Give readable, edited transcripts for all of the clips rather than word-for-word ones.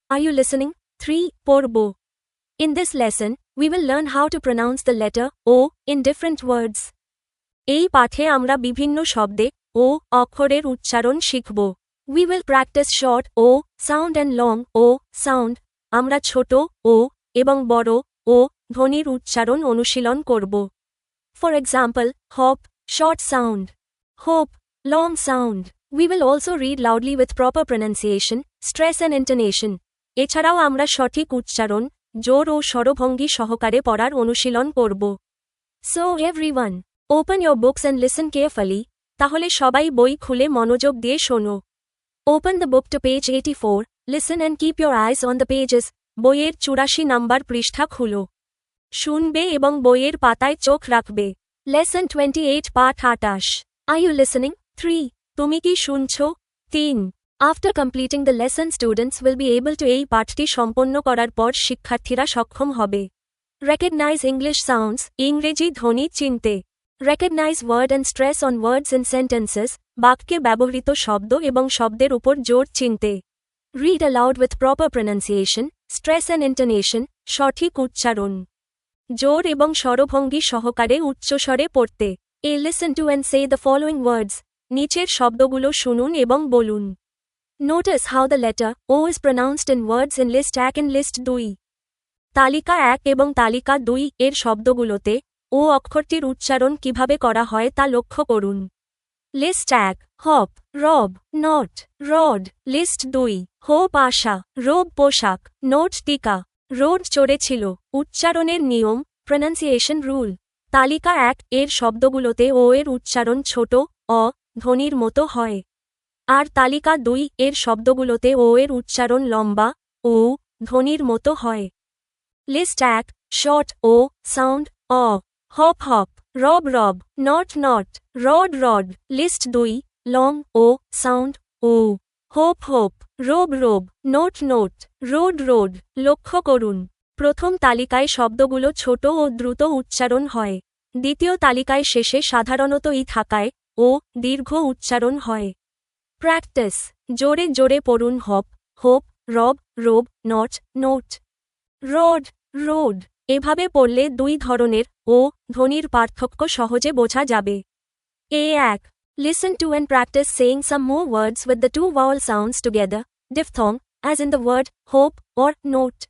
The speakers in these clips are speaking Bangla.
Are you listening? 3. Porbo. In this lesson, we will learn how to pronounce the letter O in different words. এই পাঠে আমরা বিভিন্ন শব্দে ও অক্ষরের উচ্চারণ শিখব। We will practice short O sound and long O sound. আমরা ছোট ও এবং বড় ও ধ্বনির উচ্চারণ অনুশীলন করব। For example, hop, short sound. Hope, long sound. We will also read loudly with proper pronunciation, stress and intonation. এছাড়াও আমরা সঠিক উচ্চারণ, জোর ও স্বরভঙ্গি সহকারে পড়ার অনুশীলন করব। So everyone, open your books and listen carefully. তাহলে সবাই বই খুলে মনোযোগ দিয়ে শোনো। Open the book to page 84, listen and keep your eyes on the pages. বইয়ের 84 নাম্বার পৃষ্ঠা খুলো। শুনবে এবং বইয়ের পাতায় চোখ রাখবে। Lesson 28 পাঠ 28. Are you listening? 3. তুমি কি শুনছো? 3. After completing the lesson, students will be able to এই পাঠটি সম্পন্ন করার পর শিক্ষার্থীরা সক্ষম হবে। Recognize English sounds, ইংরেজি ধ্বনি চিনতে। Recognize word and stress on words in sentences, বাক্যে ব্যবহৃত শব্দ এবং শব্দের উপর জোর চিনতে। Read aloud with proper pronunciation, stress and intonation, সঠিক উচ্চারণ। জোর এবং স্বরভঙ্গি সহকারে উচ্চস্বরে পড়তে। A listen to and say the following words. নিচের শব্দগুলো শুনুন এবং বলুন। Notice how the letter O is pronounced in words in list 1 and list 2. তালিকা 1 এবং তালিকা 2 এর শব্দগুলোতে ও অক্ষরটির উচ্চারণ কিভাবে করা হয় তা লক্ষ্য করুন। লিস্ট 1, হপ, রব, নট, রড। লিস্ট 2, হোপ আশা, রোব পোশাক, নোট টিকা, রোড চড়েছিল। উচ্চারণের নিয়ম, প্রনাউন্সিয়েশন রুল। তালিকা 1 এর শব্দগুলোতে ও এর উচ্চারণ ছোট অ ধ্বনির মতো হয়। আর তালিকা 2 এর শব্দগুলোতে ও এর উচ্চারণ লম্বা ও ধ্বনির মতো হয়। লিস্ট 1, শর্ট ও সাউন্ড অ, hop hop, rob rob, not not, rod rod. List 2, long O sound ও, hope hope, robe robe, note note, road road. লক্ষ্য করুন, প্রথম তালিকায় শব্দগুলো ছোট ও দ্রুত উচ্চারণ হয়। দ্বিতীয় তালিকায় শেষে সাধারণত ই থাকায় ও দীর্ঘ উচ্চারণ হয়। প্র্যাকটিস, জোরে জোরে পড়ুন হপ, হোপ, রব, রোব, নট, নোট, রড, রোড। এভাবে পড়লে 2 ধরনের ও ধ্বনির পার্থক্য সহজে বোঝা যাবে। A1. Listen to and practice saying some more words with the 2 vowel sounds together, diphthong, as in the word hope or note.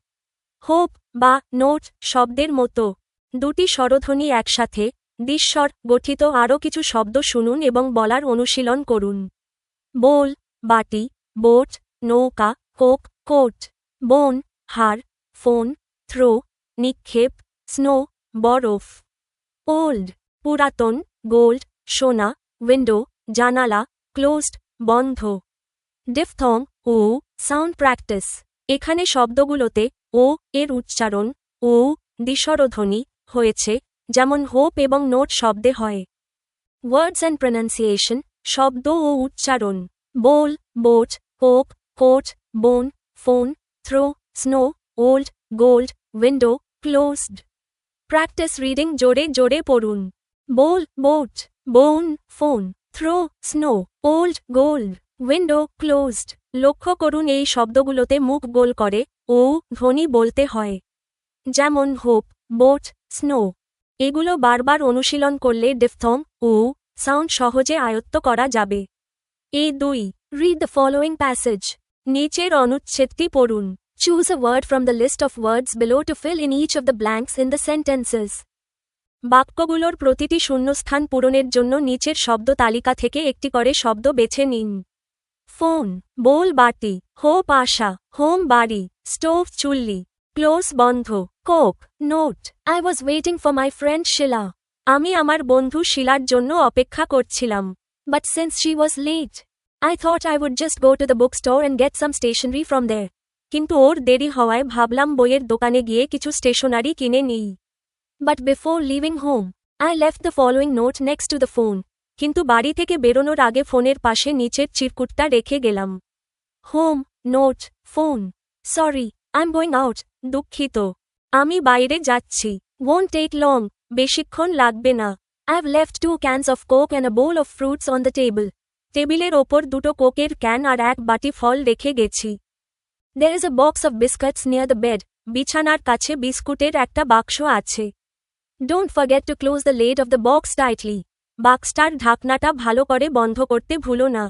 Hope বা নোট শব্দের মতো 2টি স্বরধ্বনি একসাথে দ্বিস্বর গঠিত আরও কিছু শব্দ শুনুন এবং বলার অনুশীলন করুন। বোল, বাটি, বোট, নৌকা, কোক, কোট। বোন, হাড়, ফোন, থ্রো, নিক্ষেপ, স্নো, বরফ। ওল্ড, পুরাতন, গোল্ড, সোনা, উইন্ডো, জানালা, ক্লোজড, বন্ধ। Diphthong O sound practice. এখানে শব্দগুলোতে ও এর উচ্চারণ ও দ্বিস্বরধ্বনি হয়েছে, যেমন হোপ এবং নোট শব্দে হয়। ওয়ার্ডস অ্যান্ড প্রনাউন্সিয়েশন, শব্দ ও উচ্চারণ। Bowl, boat, coke, coat, bone, phone, throw, snow, old, gold, window, closed. Practice reading, জোরে জোরে পড়ুন। Bowl, boat, bone, phone, throw, snow, old, gold, window, closed. লক্ষ্য করুন এই শব্দগুলোতে মুখ গোল করে ও ধ্বনি বলতে হয়, যেমন হোপ, বোট, স্নো। এগুলো বারবার অনুশীলন করলে ডিফথং ও সাউন্ড সহজে আয়ত্ত করা যাবে। A2. Read the following passage. নিচের অনুচ্ছেদটি পড়ুন। Choose a word from the list of words below to fill in each of the blanks in the sentences. বাক্যগুলোর প্রতিটি শূন্যস্থান পূরণের জন্য নিচের শব্দ তালিকা থেকে একটি করে শব্দ বেছে নিন। ফোন, বোল বাটি, হোপ আশা, হোম বাড়ি, স্টোভ চুল্লি, ক্লোজ বন্ধ, coke, note. I was waiting for my friend Sheela. আমি আমার বন্ধু শিলার জন্য অপেক্ষা করছিলাম। But since she was late, I thought I would just go to the book store and get some stationery from there. কিন্তু ওর দেরি হওয়ায় ভাবলাম বইয়ের দোকানে গিয়ে কিছু স্টেশনারি কিনে নিই। But before living home, I left the following note next to the phone. কিন্তু বাড়ি থেকে বেরোনোর আগে ফোনের পাশে নিচের চিরকুটটা রেখে গেলাম। Home, note, phone. Sorry, I am going out. দুঃখিত, আমি বাইরে যাচ্ছি। ওয়ন্ট টেক লং, বেশিক্ষণ লাগবে না। I have left 2 cans of coke and a bowl of fruits on the table. টেবিলের ওপর 2টো কোকের ক্যান আর 1 বাটি ফল রেখে গেছি। There is a box of biscuits near the bed. বিছানার কাছে বিস্কুটের একটা বাক্স আছে. Don't forget to close the lid of the box tightly. বাক্সটার ঢাকনাটা ভালো করে বন্ধ করতে ভুলো না.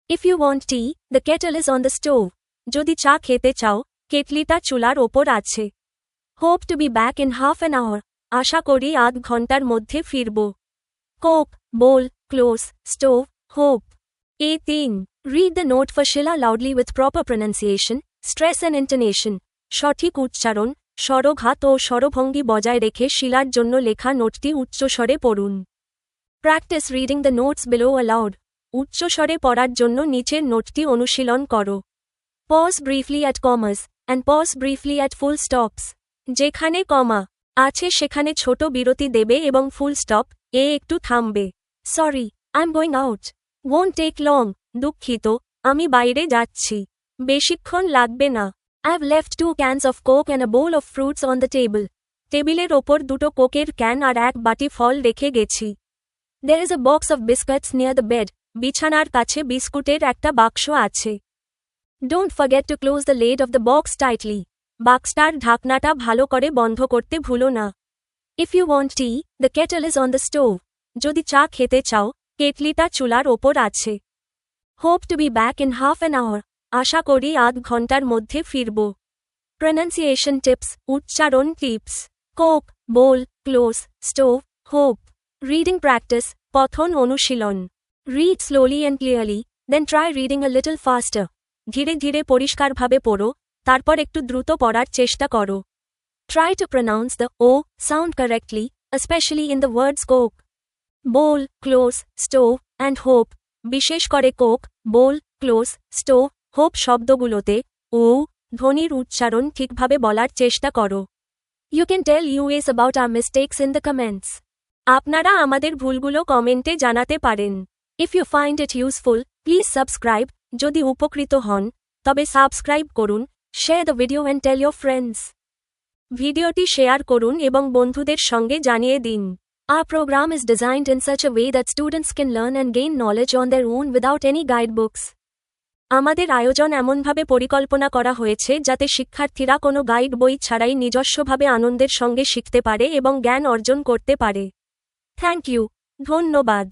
If you want tea, the kettle is on the stove. যদি চা খেতে চাও, কেটলিটা চুলার ওপর আছে. Hope to be back in half an hour. আশা করি আধ ঘন্টার মধ্যে ফিরব. Coke, bowl, close, stove, hope. A3. Read the note for Sheila loudly with proper pronunciation, stress and intonation. সঠিক উচ্চারণ, স্বরঘাত ও স্বরভঙ্গি বজায় রেখে শিলার জন্য লেখা নোটটি উচ্চস্বরে পড়ুন. Practice reading the notes below aloud. উচ্চস্বরে পড়ার জন্য নিচের নোটটি অনুশীলন করো. Pause briefly at commas, and pause briefly at full stops. যেখানে কমা আছে সেখানে ছোট বিরতি দেবে এবং ফুল স্টপ একটু থামবে. Sorry, I'm going out. Won't take long. দুঃখিত, আমি বাইরে যাচ্ছি. বেশিক্ষণ লাগবে না. I've left 2 cans of Coke and a bowl of fruits on the table. টেবিলের ওপর দুটো কোকের ক্যান আর এক বাটি ফল রেখে গেছি. There is a box of biscuits near the bed. বিছানার কাছে বিস্কুটের একটা বাক্স আছে. Don't forget to close the lid of the box tightly. বাক্সটার ঢাকনাটা ভালো করে বন্ধ করতে ভুলো না. If you want tea, the kettle is on the stove. যদি চা খেতে চাও, কেটলিটা চুলার ওপর আছে. Hope to be back in half an hour. আশা করি আধ ঘন্টার মধ্যে ফিরব. Pronunciation tips, উচ্চারণ tips. Coke, bowl, close, stove, hope. Reading practice, পঠন অনুশীলন. Read slowly and clearly, then try reading a little faster. ধীরে ধীরে পরিষ্কারভাবে পড়ো, তারপর একটু দ্রুত পড়ার চেষ্টা করো. Try to pronounce the O sound correctly, especially in the words coke, bowl, close, stove, and hope. বিশেষ করে কোক, বোল, ক্লোজ, স্টোভ, হোপ শব্দগুলোতে ও ধ্বনির উচ্চারণ ঠিকভাবে বলার চেষ্টা করো. You can tell us about our mistakes in the comments. আপনারা আমাদের ভুলগুলো কমেন্টে জানাতে পারেন. If you find it useful, please subscribe. যদি উপকৃত হন, তবে সাবস্ক্রাইব করুন, share the video and tell your friends. ভিডিওটি শেয়ার করুন এবং বন্ধুদের সঙ্গে জানিয়ে দিন. Our program is designed in such a way that students can learn and gain knowledge on their own without any guidebooks. আমাদের আয়োজন এমনভাবে পরিকল্পনা করা হয়েছে যাতে শিক্ষার্থীরা কোনো গাইড বই ছাড়াই নিজস্বভাবে আনন্দের সঙ্গে শিখতে পারে এবং জ্ঞান অর্জন করতে পারে. Thank you. ধন্যবাদ.